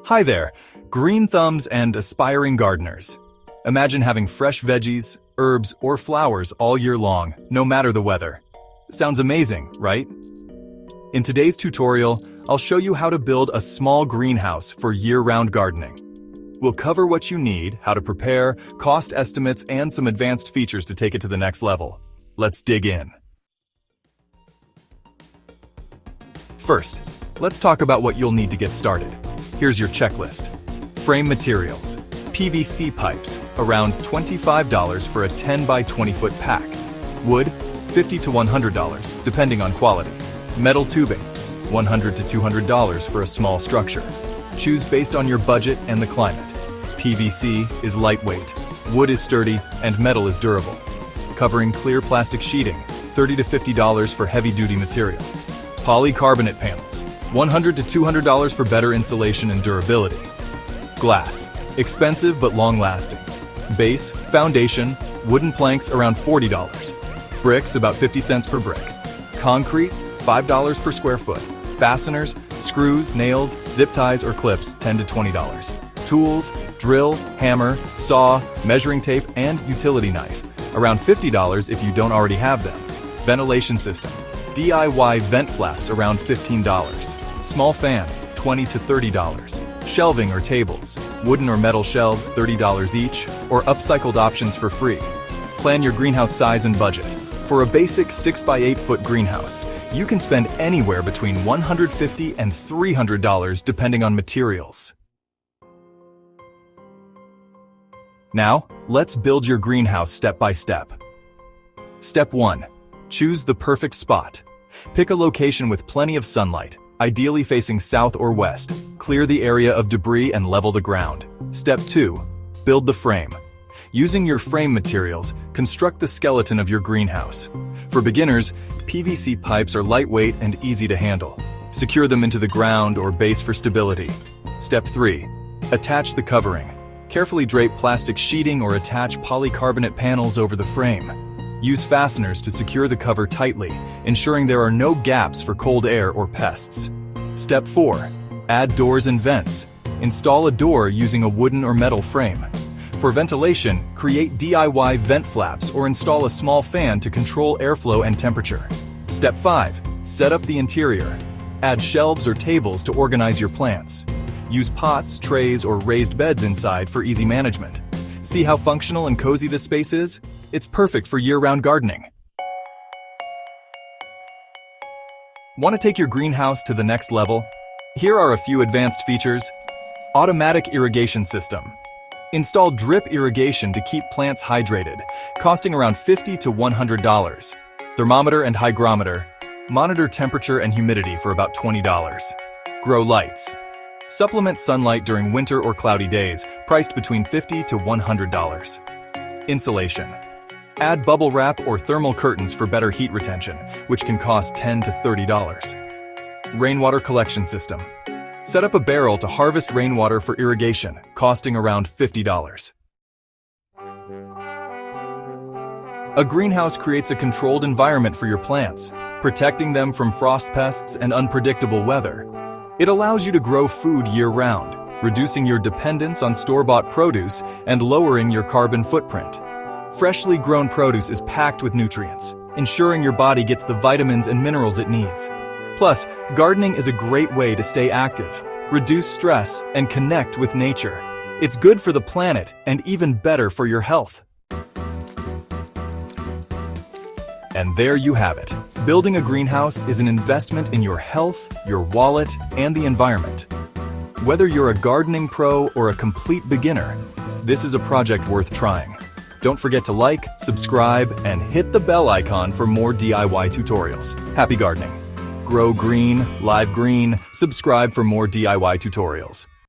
Hi there, green thumbs and aspiring gardeners. Imagine having fresh veggies, herbs, or flowers all year long, no matter the weather. Sounds amazing, right? In today's tutorial, I'll show you how to build a small greenhouse for year-round gardening. We'll cover what you need, how to prepare, cost estimates, and some advanced features to take it to the next level. Let's dig in. First, let's talk about what you'll need to get started. Here's your checklist. Frame materials. PVC pipes, around $25 for a 10 by 20 foot pack. Wood, $50 to $100, depending on quality. Metal tubing, $100 to $200 for a small structure. Choose based on your budget and the climate. PVC is lightweight, wood is sturdy, and metal is durable. Covering clear plastic sheeting, $30 to $50 for heavy-duty material. Polycarbonate panels, $100 to $200 for better insulation and durability. Glass, expensive but long-lasting. Base, foundation, wooden planks around $40. Bricks about 50 cents per brick. Concrete, $5 per square foot. Fasteners, screws, nails, zip ties, or clips, $10 to $20. Tools, drill, hammer, saw, measuring tape, and utility knife, around $50 if you don't already have them. Ventilation system, DIY vent flaps around $15. Small fan, $20 to $30. Shelving or tables, wooden or metal shelves, $30 each, or upcycled options for free. Plan your greenhouse size and budget. For a basic 6 by 8 foot greenhouse, you can spend anywhere between $150 and $300 depending on materials. Now, let's build your greenhouse step by step. Step 1. Choose the perfect spot. Pick a location with plenty of sunlight, ideally facing south or west. Clear the area of debris and level the ground. Step 2. Build the frame. Using your frame materials, construct the skeleton of your greenhouse. For beginners, PVC pipes are lightweight and easy to handle. Secure them into the ground or base for stability. Step 3. Attach the covering. Carefully drape plastic sheeting or attach polycarbonate panels over the frame. Use fasteners to secure the cover tightly, ensuring there are no gaps for cold air or pests. Step 4. Add doors and vents. Install a door using a wooden or metal frame. For ventilation, create DIY vent flaps or install a small fan to control airflow and temperature. Step 5. Set up the interior. Add shelves or tables to organize your plants. Use pots, trays, or raised beds inside for easy management. See how functional and cozy this space is? It's perfect for year-round gardening. Want to take your greenhouse to the next level? Here are a few advanced features. Automatic irrigation system. Install drip irrigation to keep plants hydrated, costing around $50 to $100. Thermometer and hygrometer. Monitor temperature and humidity for about $20. Grow lights. Supplement sunlight during winter or cloudy days, priced between $50 to $100. Insulation. Add bubble wrap or thermal curtains for better heat retention, which can cost $10 to $30. Rainwater collection system. Set up a barrel to harvest rainwater for irrigation, costing around $50. A greenhouse creates a controlled environment for your plants, protecting them from frost pests and unpredictable weather. It allows you to grow food year-round, reducing your dependence on store-bought produce and lowering your carbon footprint. Freshly grown produce is packed with nutrients, ensuring your body gets the vitamins and minerals it needs. Plus, gardening is a great way to stay active, reduce stress, and connect with nature. It's good for the planet and even better for your health. And there you have it. Building a greenhouse is an investment in your health, your wallet, and the environment. Whether you're a gardening pro or a complete beginner, this is a project worth trying. Don't forget to like, subscribe, and hit the bell icon for more DIY tutorials. Happy gardening! Grow green, live green. Subscribe for more DIY tutorials.